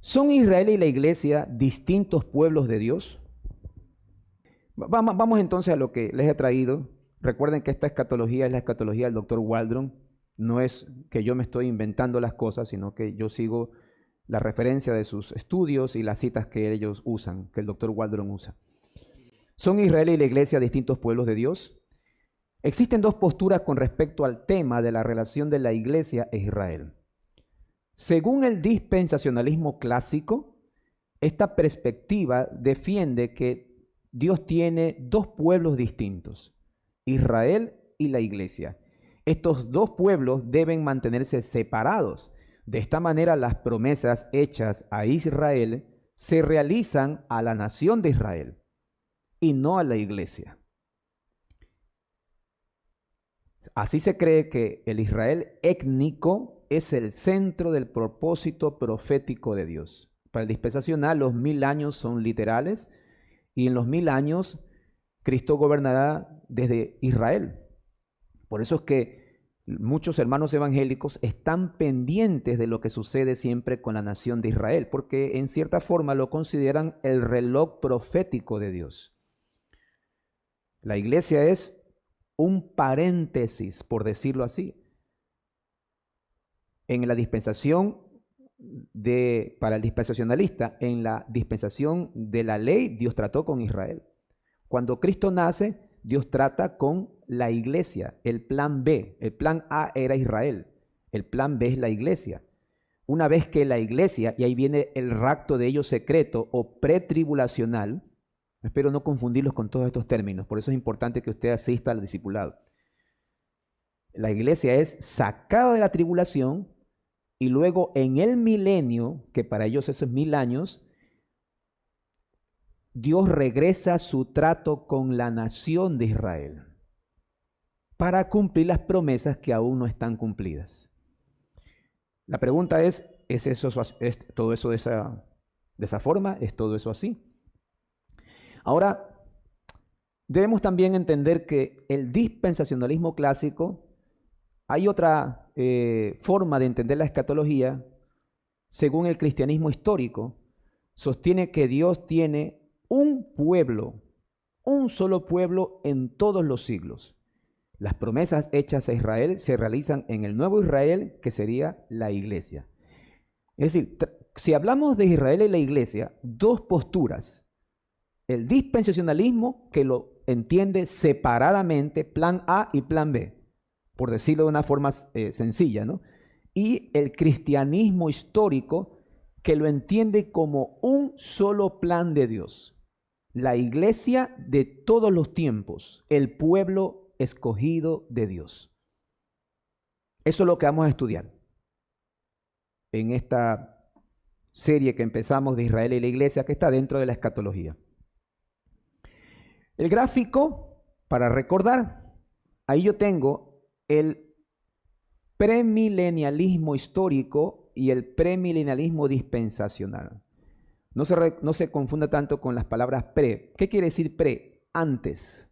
¿Son Israel y la iglesia distintos pueblos de Dios? Vamos entonces a lo que les he traído. Recuerden que esta escatología es la escatología del doctor Waldron. No es que yo me estoy inventando las cosas, sino que yo sigo la referencia de sus estudios y las citas que ellos usan, que el doctor Waldron usa. ¿Son Israel y la iglesia distintos pueblos de Dios? Existen dos posturas con respecto al tema de la relación de la iglesia e Israel. Según el dispensacionalismo clásico, esta perspectiva defiende que Dios tiene dos pueblos distintos, Israel y la iglesia. Estos dos pueblos deben mantenerse separados. De esta manera, las promesas hechas a Israel se realizan a la nación de Israel y no a la iglesia. Así se cree que el Israel étnico es el centro del propósito profético de Dios. Para el dispensacional, los 1000 años son literales y en los 1000 años Cristo gobernará desde Israel. Por eso es que muchos hermanos evangélicos están pendientes de lo que sucede siempre con la nación de Israel, porque en cierta forma lo consideran el reloj profético de Dios. La iglesia es un paréntesis, por decirlo así. En la dispensación para el dispensacionalista, en la dispensación de la ley, Dios trató con Israel. Cuando Cristo nace, Dios trata con la iglesia, el plan B. El plan A era Israel, el plan B es la iglesia. Una vez que la iglesia, y ahí viene el rapto de ellos secreto o pretribulacional, espero no confundirlos con todos estos términos, por eso es importante que usted asista al discipulado. La iglesia es sacada de la tribulación y luego en el milenio, que para ellos eso es 1000 años, Dios regresa a su trato con la nación de Israel para cumplir las promesas que aún no están cumplidas. La pregunta es todo eso de esa forma? ¿Es todo eso así? Ahora, debemos también entender que el dispensacionalismo clásico, hay otra forma de entender la escatología, según el cristianismo histórico, sostiene que Dios tiene un pueblo, un solo pueblo en todos los siglos. Las promesas hechas a Israel se realizan en el nuevo Israel, que sería la iglesia. Es decir, si hablamos de Israel y la iglesia, dos posturas. El dispensacionalismo, que lo entiende separadamente, plan A y plan B, por decirlo de una forma sencilla, ¿no? Y el cristianismo histórico, que lo entiende como un solo plan de Dios. La iglesia de todos los tiempos, el pueblo escogido de Dios. Eso es lo que vamos a estudiar en esta serie que empezamos de Israel y la iglesia, que está dentro de la escatología. El gráfico, para recordar, ahí yo tengo el premilenialismo histórico y el premilenialismo dispensacional. No se confunda tanto con las palabras pre. ¿Qué quiere decir pre? Antes.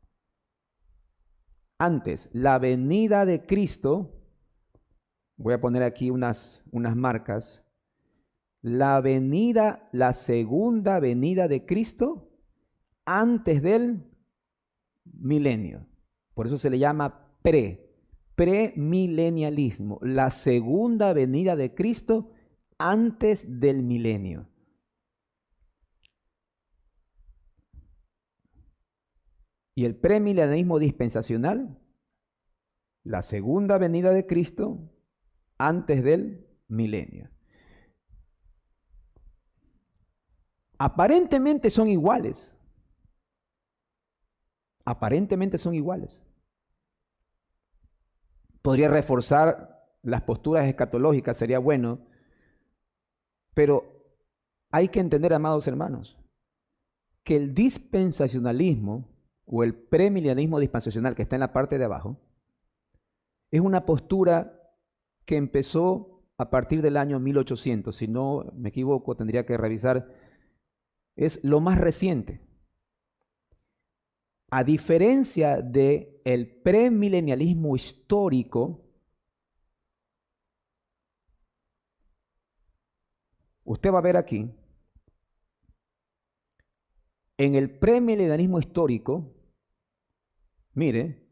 Antes, la venida de Cristo, voy a poner aquí unas marcas, la segunda venida de Cristo antes del milenio. Por eso se le llama premilenialismo, la segunda venida de Cristo antes del milenio. Y el premilenialismo dispensacional, la segunda venida de Cristo antes del milenio. Aparentemente son iguales. Aparentemente son iguales. Podría reforzar las posturas escatológicas, sería bueno, pero hay que entender, amados hermanos, que el dispensacionalismo o el premilenialismo dispensacional, que está en la parte de abajo, es una postura que empezó a partir del año 1800. Si no me equivoco, tendría que revisar. Es lo más reciente. A diferencia del premilenialismo histórico Usted va a ver aquí, en el premilenialismo histórico, mire,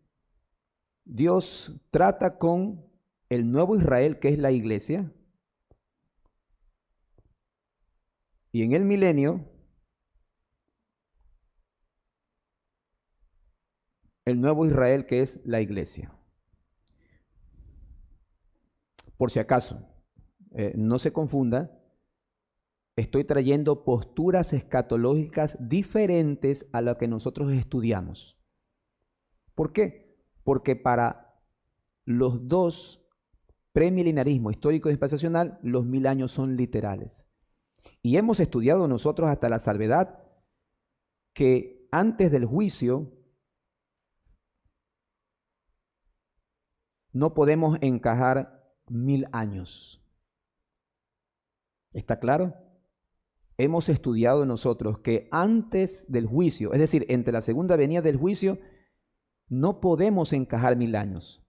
Dios trata con el nuevo Israel, que es la iglesia, y en el milenio, el nuevo Israel, que es la iglesia. Por si acaso, no se confunda, estoy trayendo posturas escatológicas diferentes a lo que nosotros estudiamos. ¿Por qué? Porque para los dos, premilenarismo histórico y dispensacional, los 1000 años son literales. Y hemos estudiado nosotros hasta la salvedad que antes del juicio no podemos encajar 1000 años. ¿Está claro? Hemos estudiado nosotros que antes del juicio, es decir, entre la segunda venida del juicio, no podemos encajar 1000 años.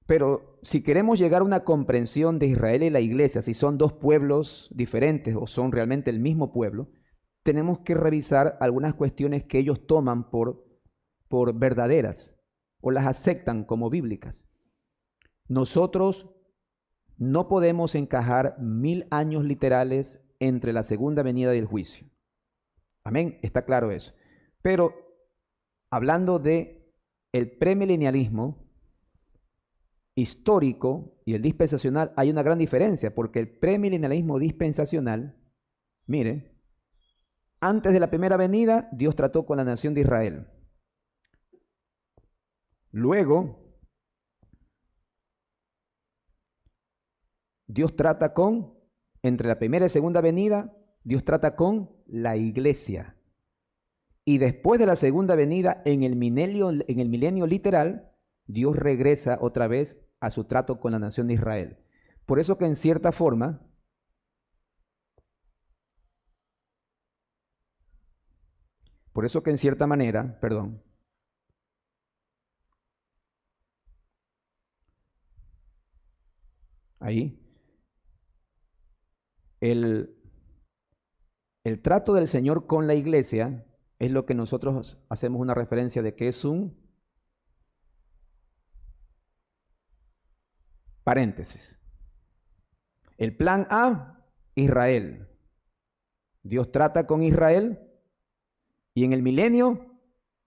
Pero si queremos llegar a una comprensión de Israel y la iglesia, si son dos pueblos diferentes o son realmente el mismo pueblo, tenemos que revisar algunas cuestiones que ellos toman por verdaderas o las aceptan como bíblicas. Nosotros no podemos encajar 1000 años literales entre la segunda venida y el juicio. Amén, está claro eso. Pero hablando de el premilenialismo histórico y el dispensacional, hay una gran diferencia, porque el premilenialismo dispensacional, mire, antes de la primera venida, Dios trató con la nación de Israel. Luego, Dios trata entre la primera y segunda venida, Dios trata con la iglesia. Y después de la segunda venida, en el milenio literal, Dios regresa otra vez a su trato con la nación de Israel. Por eso que en cierta forma, manera, perdón, ahí, el trato del Señor con la iglesia es lo que nosotros hacemos una referencia de que es un paréntesis. El plan A, Israel. Dios trata con Israel y en el milenio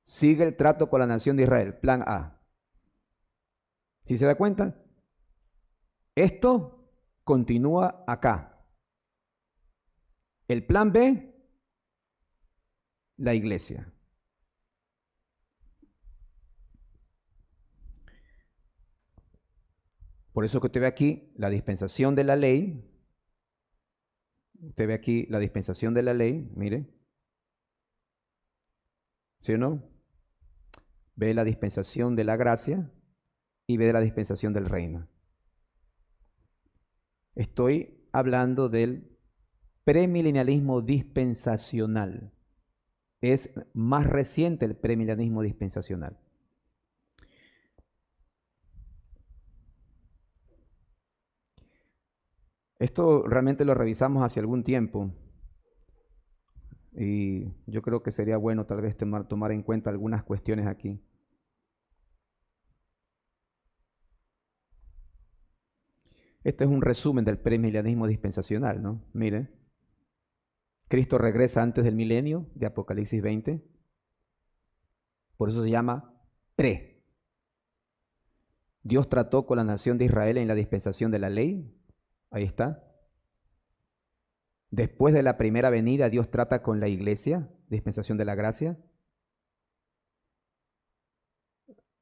sigue el trato con la nación de Israel. Plan A. ¿Sí se da cuenta? Esto continúa acá. El plan B, la iglesia. Por eso que usted ve aquí la dispensación de la ley. Usted ve aquí la dispensación de la ley, mire. ¿Sí o no? Ve la dispensación de la gracia y ve la dispensación del reino. Estoy hablando del premilenialismo dispensacional. Es más reciente el premilenialismo dispensacional. Esto realmente lo revisamos hace algún tiempo y yo creo que sería bueno tal vez tomar en cuenta algunas cuestiones aquí. Este es un resumen del premilenialismo dispensacional, ¿no? Mire, Cristo regresa antes del milenio de Apocalipsis 20, por eso se llama pre. Dios trató con la nación de Israel en la dispensación de la ley, ahí está. Después de la primera venida, Dios trata con la iglesia, dispensación de la gracia.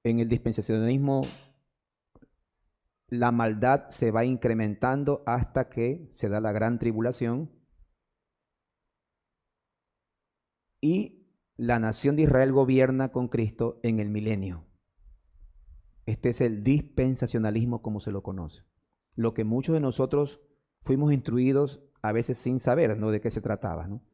En el dispensacionalismo, la maldad se va incrementando hasta que se da la gran tribulación y la nación de Israel gobierna con Cristo en el milenio. Este es el dispensacionalismo como se lo conoce. Lo que muchos de nosotros fuimos instruidos a veces sin saber, ¿no?, de qué se trataba, ¿no?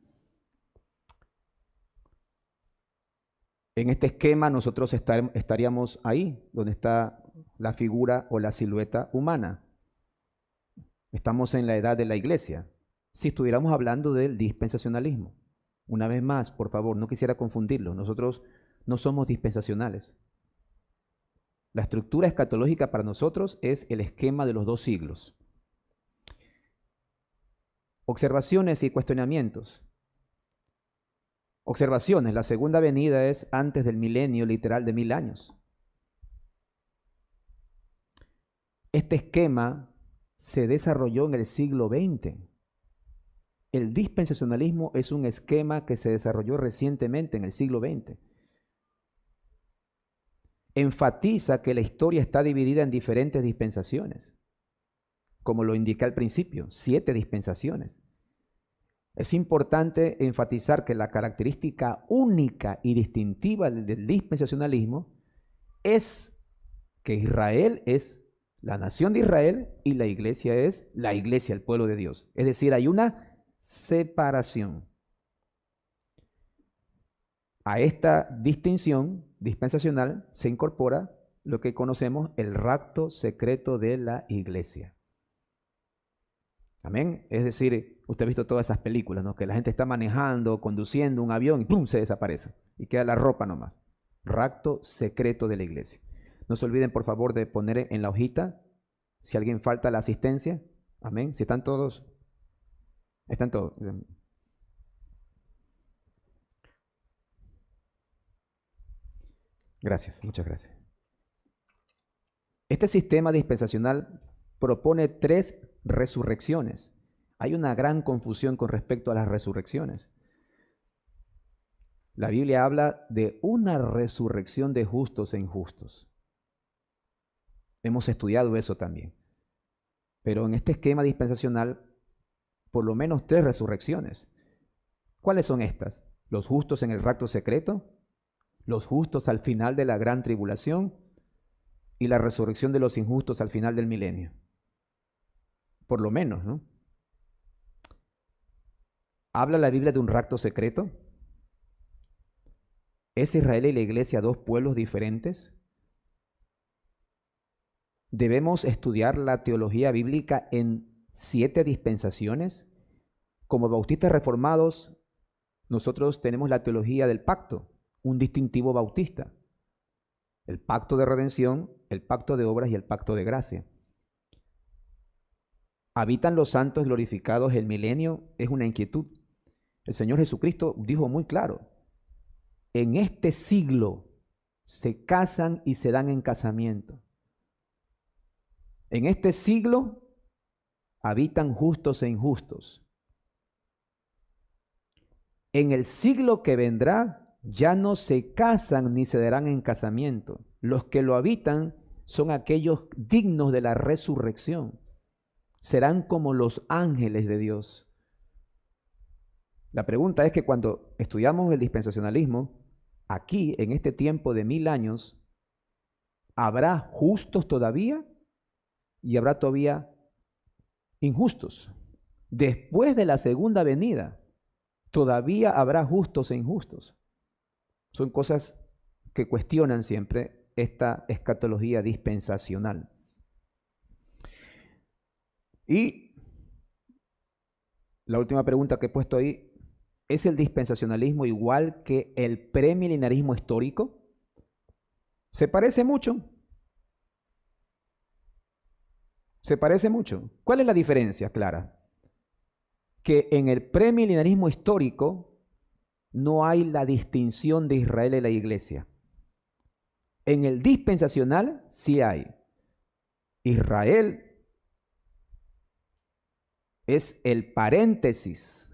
En este esquema nosotros estaríamos ahí, donde está la figura o la silueta humana. Estamos en la edad de la iglesia. Si estuviéramos hablando del dispensacionalismo. Una vez más, por favor, no quisiera confundirlo. Nosotros no somos dispensacionales. La estructura escatológica para nosotros es el esquema de los 2 siglos. Observaciones y cuestionamientos. Observaciones. La segunda venida es antes del milenio literal de 1000 años. Este esquema se desarrolló en el siglo XX. El dispensacionalismo es un esquema que se desarrolló recientemente en el siglo XX. Enfatiza que la historia está dividida en diferentes dispensaciones, como lo indiqué al principio, 7 dispensaciones. Es importante enfatizar que la característica única y distintiva del dispensacionalismo es que Israel es la nación de Israel y la iglesia es la iglesia, el pueblo de Dios. Es decir, hay una separación. A esta distinción dispensacional se incorpora lo que conocemos el rapto secreto de la iglesia. Amén. Es decir, usted ha visto todas esas películas, ¿no? Que la gente está manejando, conduciendo un avión y ¡pum! Se desaparece. Y queda la ropa nomás. Rapto secreto de la iglesia. No se olviden, por favor, de poner en la hojita si alguien falta la asistencia. Amén. Si están todos. Están todos. Gracias, muchas gracias. Este sistema dispensacional propone 3 resurrecciones. Hay una gran confusión con respecto a las resurrecciones. La Biblia habla de una resurrección de justos e injustos. Hemos estudiado eso también. Pero en este esquema dispensacional, por lo menos 3 resurrecciones. ¿Cuáles son estas? Los justos en el rapto secreto, los justos al final de la gran tribulación y la resurrección de los injustos al final del milenio. Por lo menos, ¿no? ¿Habla la Biblia de un rapto secreto? ¿Es Israel y la iglesia 2 pueblos diferentes? ¿Debemos estudiar la teología bíblica en 7 dispensaciones? Como bautistas reformados, nosotros tenemos la teología del pacto, un distintivo bautista. El pacto de redención, el pacto de obras y el pacto de gracia. ¿Habitan los santos glorificados el milenio? Es una inquietud. El Señor Jesucristo dijo muy claro, en este siglo se casan y se dan en casamiento. En este siglo habitan justos e injustos. En el siglo que vendrá ya no se casan ni se darán en casamiento. Los que lo habitan son aquellos dignos de la resurrección. Serán como los ángeles de Dios. La pregunta es que cuando estudiamos el dispensacionalismo, aquí en este tiempo de 1000 años, ¿habrá justos todavía? Y habrá todavía injustos. Después de la segunda venida, todavía habrá justos e injustos. Son cosas que cuestionan siempre esta escatología dispensacional. Y la última pregunta que he puesto ahí, ¿es el dispensacionalismo igual que el premilenarismo histórico? ¿Se parece mucho? ¿Se parece mucho? ¿Cuál es la diferencia, Clara? Que en el premilenarismo histórico no hay la distinción de Israel y la iglesia. En el dispensacional sí hay. Israel es el paréntesis,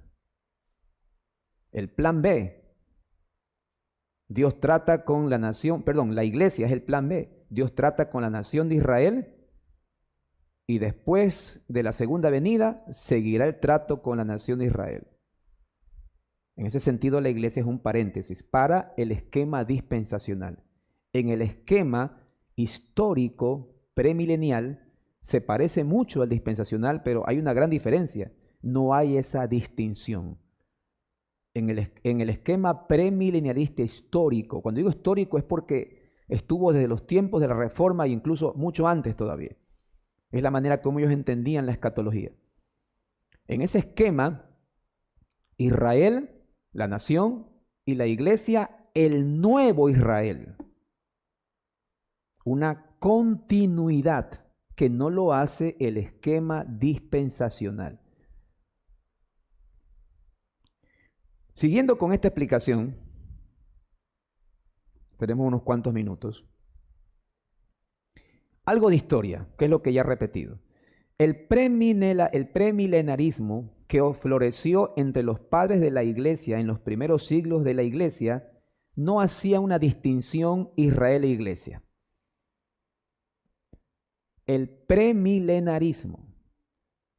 el plan B. Dios trata con la nación, la iglesia es el plan B. Dios trata con la nación de Israel y después de la segunda venida seguirá el trato con la nación de Israel. En ese sentido, la iglesia es un paréntesis para el esquema dispensacional. En el esquema histórico premilenial se parece mucho al dispensacional, pero hay una gran diferencia. No hay esa distinción. En el esquema premilenialista histórico, cuando digo histórico es porque estuvo desde los tiempos de la Reforma e incluso mucho antes todavía. Es la manera como ellos entendían la escatología. En ese esquema, Israel, la nación, y la iglesia, el nuevo Israel. Una continuidad que no lo hace el esquema dispensacional. Siguiendo con esta explicación, tenemos unos cuantos minutos. Algo de historia, que es lo que ya he repetido. El premilenarismo que floreció entre los padres de la iglesia en los primeros siglos de la iglesia no hacía una distinción Israel e iglesia. El premilenarismo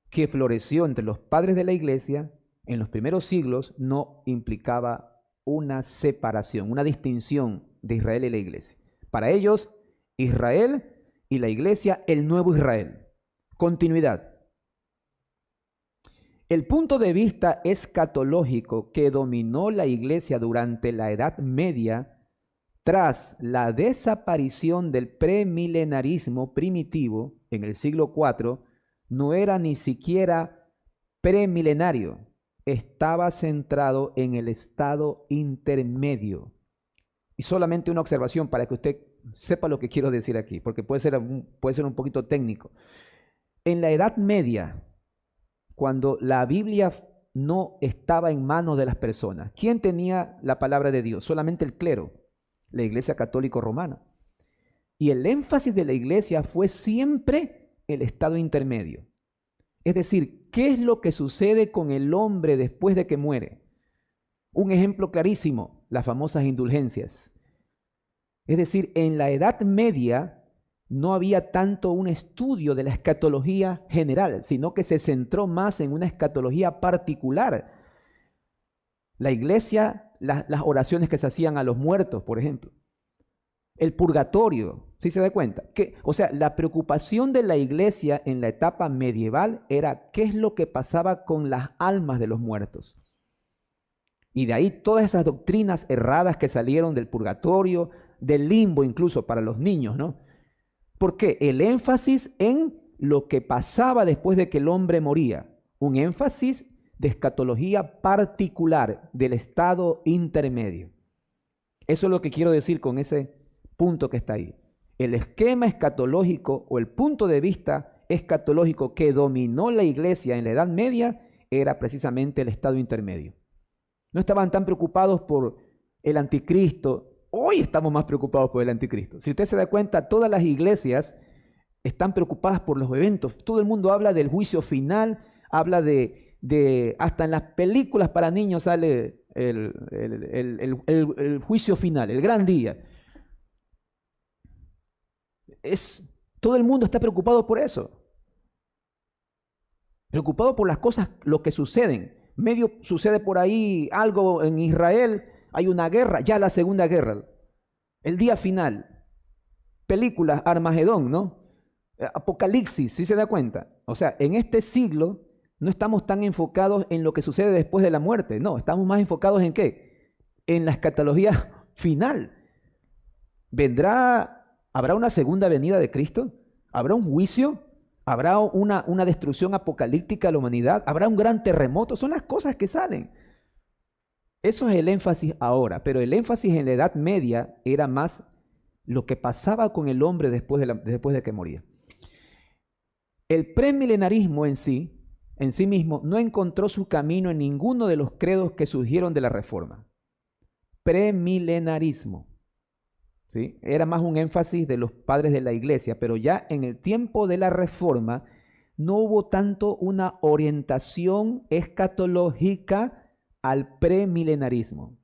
que floreció entre los padres de la iglesia en los primeros siglos no implicaba una separación, una distinción de Israel y la iglesia. Para ellos, Israel y la iglesia, el nuevo Israel. Continuidad. El punto de vista escatológico que dominó la iglesia durante la Edad Media, tras la desaparición del premilenarismo primitivo en el siglo IV, no era ni siquiera premilenario, estaba centrado en el estado intermedio. Y solamente una observación para que usted sepa lo que quiero decir aquí, porque puede ser un poquito técnico. En la Edad Media, cuando la Biblia no estaba en manos de las personas, ¿quién tenía la palabra de Dios? Solamente el clero, la Iglesia Católica Romana. Y el énfasis de la Iglesia fue siempre el estado intermedio. Es decir, ¿qué es lo que sucede con el hombre después de que muere? Un ejemplo clarísimo, las famosas indulgencias. Es decir, en la Edad Media no había tanto un estudio de la escatología general, sino que se centró más en una escatología particular. La iglesia, las oraciones que se hacían a los muertos, por ejemplo. El purgatorio, ¿sí se da cuenta? O sea, la preocupación de la iglesia en la etapa medieval era qué es lo que pasaba con las almas de los muertos. Y de ahí todas esas doctrinas erradas que salieron del purgatorio, del limbo incluso para los niños, ¿no? ¿Por qué? El énfasis en lo que pasaba después de que el hombre moría. Un énfasis de escatología particular del estado intermedio. Eso es lo que quiero decir con ese punto que está ahí. El esquema escatológico o el punto de vista escatológico que dominó la iglesia en la Edad Media era precisamente el estado intermedio. No estaban tan preocupados por el anticristo. Hoy estamos más preocupados por el anticristo. Si usted se da cuenta, todas las iglesias están preocupadas por los eventos. Todo el mundo habla del juicio final, habla hasta en las películas para niños sale el juicio final, el gran día. Todo el mundo está preocupado por eso. Preocupado por las cosas, lo que suceden. Medio sucede por ahí algo en Israel, hay una guerra, ya la segunda guerra, el día final, películas, Armagedón, ¿no? Apocalipsis, ¿sí se da cuenta? O sea, en este siglo no estamos tan enfocados en lo que sucede después de la muerte, no, estamos más enfocados en ¿qué? En la escatología final. ¿Habrá una segunda venida de Cristo? ¿Habrá un juicio? ¿Habrá una destrucción apocalíptica a la humanidad? ¿Habrá un gran terremoto? Son las cosas que salen. Eso es el énfasis ahora, pero el énfasis en la Edad Media era más lo que pasaba con el hombre después de que moría. El premilenarismo en sí mismo, no encontró su camino en ninguno de los credos que surgieron de la Reforma. Premilenarismo, ¿sí? Era más un énfasis de los padres de la iglesia, pero ya en el tiempo de la Reforma no hubo tanto una orientación escatológica al premilenarismo.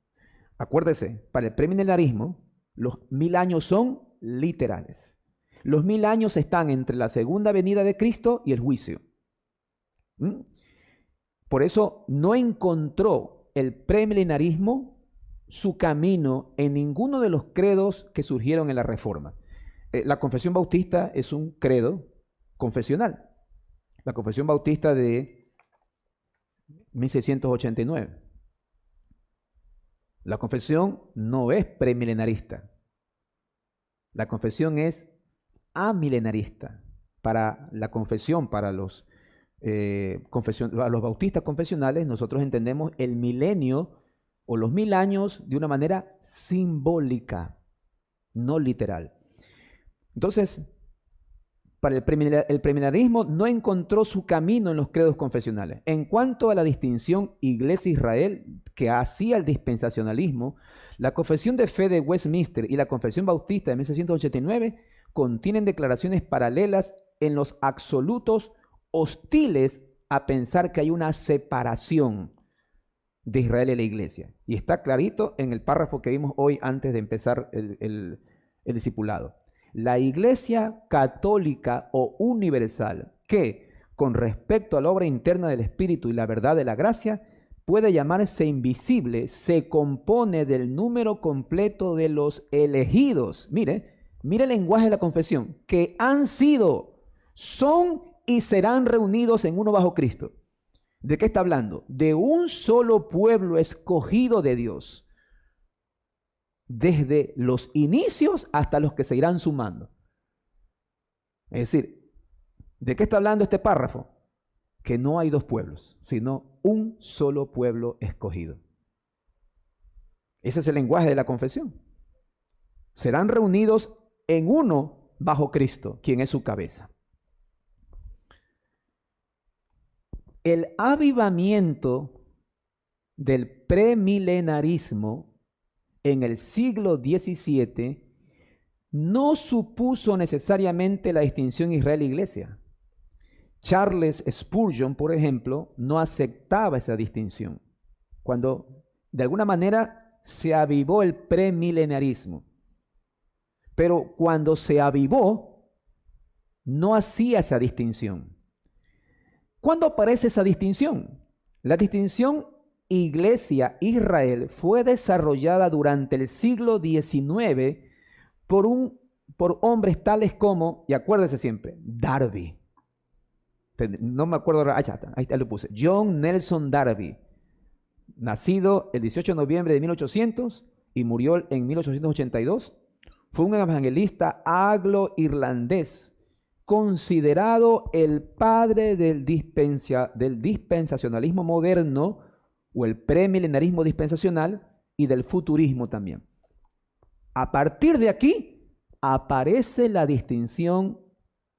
Acuérdese, para el premilenarismo, los 1000 años son literales. Los 1000 años están entre la segunda venida de Cristo y el juicio. Por eso no encontró el premilenarismo su camino en ninguno de los credos que surgieron en la Reforma. La Confesión Bautista es un credo confesional. La Confesión Bautista de 1689. La confesión no es premilenarista. La confesión es amilenarista. para la confesión, para los bautistas confesionales, nosotros entendemos el milenio o los 1000 años de una manera simbólica, no literal. Entonces, para el premileniarismo no encontró su camino en los credos confesionales. En cuanto a la distinción Iglesia-Israel que hacía el dispensacionalismo, la Confesión de Fe de Westminster y la Confesión Bautista de 1689 contienen declaraciones paralelas en los absolutos hostiles a pensar que hay una separación de Israel y la Iglesia. Y está clarito en el párrafo que vimos hoy antes de empezar el discipulado. La Iglesia católica o universal, que con respecto a la obra interna del Espíritu y la verdad de la gracia, puede llamarse invisible, se compone del número completo de los elegidos. Mire el lenguaje de la confesión, que han sido, son y serán reunidos en uno bajo Cristo. ¿De qué está hablando? De un solo pueblo escogido de Dios, desde los inicios hasta los que se irán sumando. Es decir, ¿de qué está hablando este párrafo? Que no hay dos pueblos, sino un solo pueblo escogido. Ese es el lenguaje de la confesión. Serán reunidos en uno bajo Cristo, quien es su cabeza. El avivamiento del premilenarismo en el siglo XVII no supuso necesariamente la distinción Israel-Iglesia. Charles Spurgeon, por ejemplo, no aceptaba esa distinción, cuando de alguna manera se avivó el premilenarismo. Pero cuando se avivó, no hacía esa distinción. ¿Cuándo aparece esa distinción? La distinción Iglesia-Israel fue desarrollada durante el siglo XIX por hombres tales como, y acuérdese siempre, Darby. No me acuerdo, ahí está, lo puse. John Nelson Darby, nacido el 18 de noviembre de 1800 y murió en 1882, fue un evangelista anglo-irlandés, considerado el padre del dispensacionalismo moderno o el premilenarismo dispensacional y del futurismo también. A partir de aquí aparece la distinción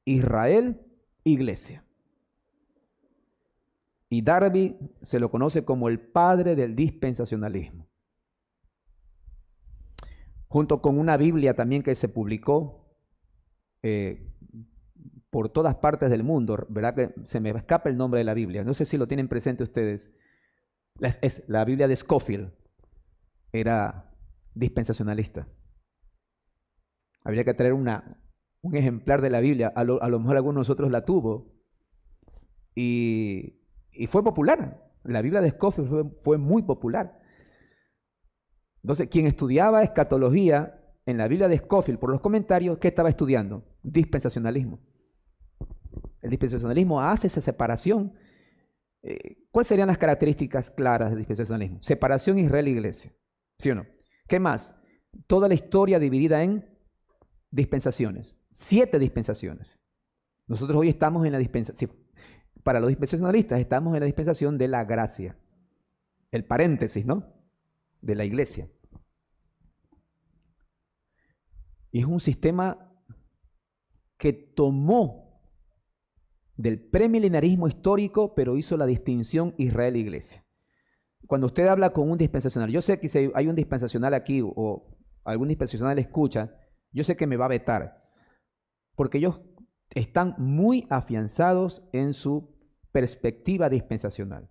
Israel-Iglesia. Y Darby se lo conoce como el padre del dispensacionalismo. Junto con una Biblia también que se publicó por todas partes del mundo, ¿verdad? Que se me escapa el nombre de la Biblia, no sé si lo tienen presente ustedes. Es la Biblia de Scofield, era dispensacionalista. Habría que traer un ejemplar de la Biblia, a lo mejor alguno de nosotros la tuvo, y fue popular. La Biblia de Scofield fue muy popular. Entonces, quien estudiaba escatología en la Biblia de Scofield, por los comentarios, ¿qué estaba estudiando? Dispensacionalismo. El dispensacionalismo hace esa separación. ¿Cuáles serían las características claras del dispensacionalismo? Separación Israel-Iglesia, ¿sí o no? ¿Qué más? Toda la historia dividida en dispensaciones, 7 dispensaciones. Nosotros hoy estamos en la dispensación, para los dispensacionalistas estamos en la dispensación de la gracia, el paréntesis, ¿no?, de la iglesia. Y es un sistema que tomó del premilenarismo histórico, pero hizo la distinción Israel-Iglesia. Cuando usted habla con un dispensacional, yo sé que si hay un dispensacional aquí o algún dispensacional escucha, yo sé que me va a vetar, porque ellos están muy afianzados en su perspectiva dispensacional.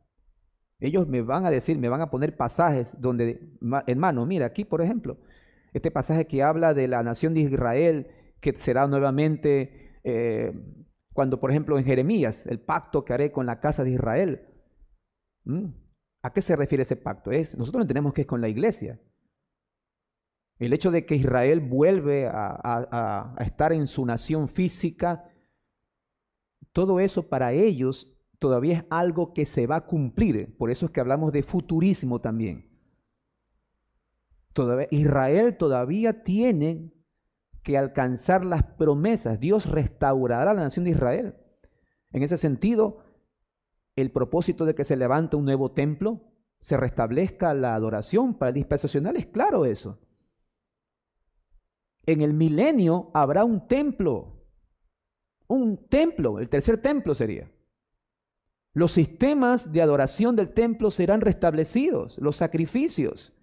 Ellos me van a decir, me van a poner pasajes donde, hermano, mira, aquí por ejemplo, este pasaje que habla de la nación de Israel, que será nuevamente, cuando por ejemplo en Jeremías, el pacto que haré con la casa de Israel. ¿A qué se refiere ese pacto? Nosotros entendemos que es con la iglesia. El hecho de que Israel vuelve a estar en su nación física, todo eso para ellos todavía es algo que se va a cumplir. Por eso es que hablamos de futurismo también. Israel todavía tiene que alcanzar las promesas. Dios restaurará la nación de Israel. En ese sentido, el propósito de que se levante un nuevo templo, se restablezca la adoración para el dispensacional, es claro eso. En el milenio habrá un templo, el tercer templo sería. Los sistemas de adoración del templo serán restablecidos, los sacrificios.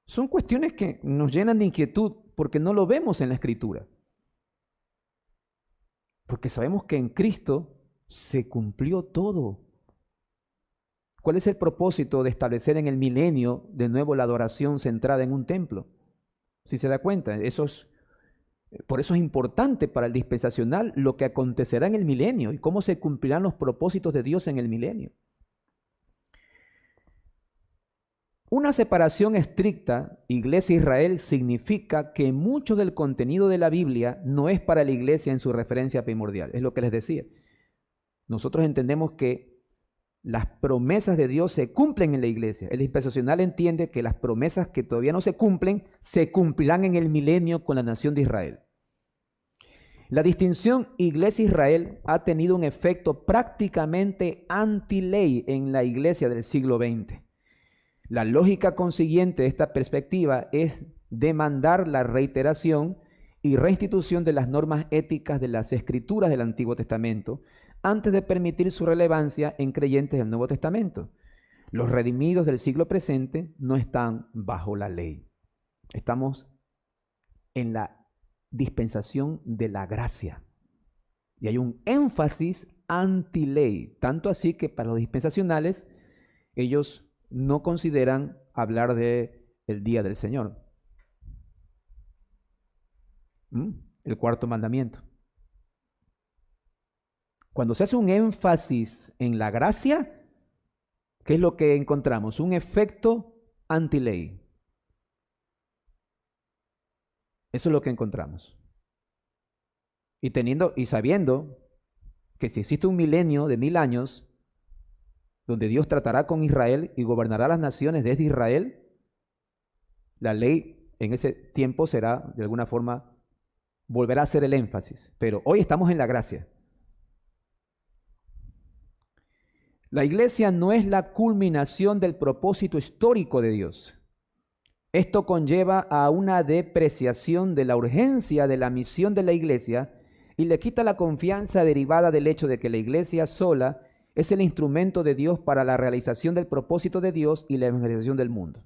Son cuestiones que nos llenan de inquietud porque no lo vemos en la Escritura. Porque sabemos que en Cristo se cumplió todo. ¿Cuál es el propósito de establecer en el milenio de nuevo la adoración centrada en un templo? Si se da cuenta, por eso es importante para el dispensacional lo que acontecerá en el milenio y cómo se cumplirán los propósitos de Dios en el milenio. Una separación estricta, Iglesia-Israel, significa que mucho del contenido de la Biblia no es para la Iglesia en su referencia primordial. Es lo que les decía. Nosotros entendemos que las promesas de Dios se cumplen en la Iglesia. El dispensacional entiende que las promesas que todavía no se cumplen, se cumplirán en el milenio con la nación de Israel. La distinción Iglesia-Israel ha tenido un efecto prácticamente anti-ley en la Iglesia del siglo XX. La lógica consiguiente de esta perspectiva es demandar la reiteración y reinstitución de las normas éticas de las Escrituras del Antiguo Testamento antes de permitir su relevancia en creyentes del Nuevo Testamento. Los redimidos del siglo presente no están bajo la ley. Estamos en la dispensación de la gracia. Y hay un énfasis anti-ley, tanto así que para los dispensacionales ellos no consideran hablar de el día del Señor. El cuarto mandamiento. Cuando se hace un énfasis en la gracia, ¿qué es lo que encontramos? Un efecto anti-ley. Eso es lo que encontramos. Y sabiendo que si existe un milenio de 1000 años, donde Dios tratará con Israel y gobernará las naciones desde Israel, la ley en ese tiempo será, de alguna forma, volverá a ser el énfasis. Pero hoy estamos en la gracia. La iglesia no es la culminación del propósito histórico de Dios. Esto conlleva a una depreciación de la urgencia de la misión de la iglesia y le quita la confianza derivada del hecho de que la iglesia sola es el instrumento de Dios para la realización del propósito de Dios y la evangelización del mundo.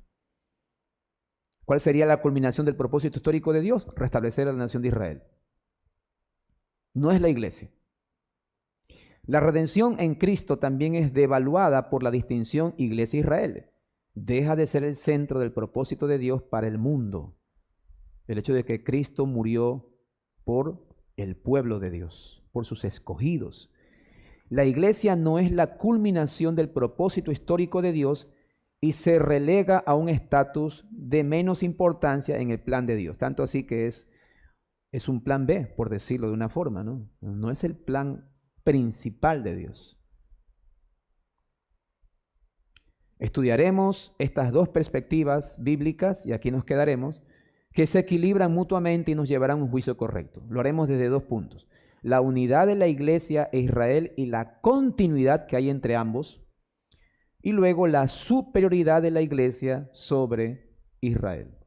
¿Cuál sería la culminación del propósito histórico de Dios? Restablecer a la nación de Israel. No es la iglesia. La redención en Cristo también es devaluada por la distinción iglesia-Israel. Deja de ser el centro del propósito de Dios para el mundo. El hecho de que Cristo murió por el pueblo de Dios, por sus escogidos. La iglesia no es la culminación del propósito histórico de Dios y se relega a un estatus de menos importancia en el plan de Dios. Tanto así que es un plan B, por decirlo de una forma, ¿no? No es el plan principal de Dios. Estudiaremos estas dos perspectivas bíblicas, y aquí nos quedaremos, que se equilibran mutuamente y nos llevarán a un juicio correcto. Lo haremos desde 2 puntos. La unidad de la iglesia e Israel y la continuidad que hay entre ambos, y luego la superioridad de la iglesia sobre Israel.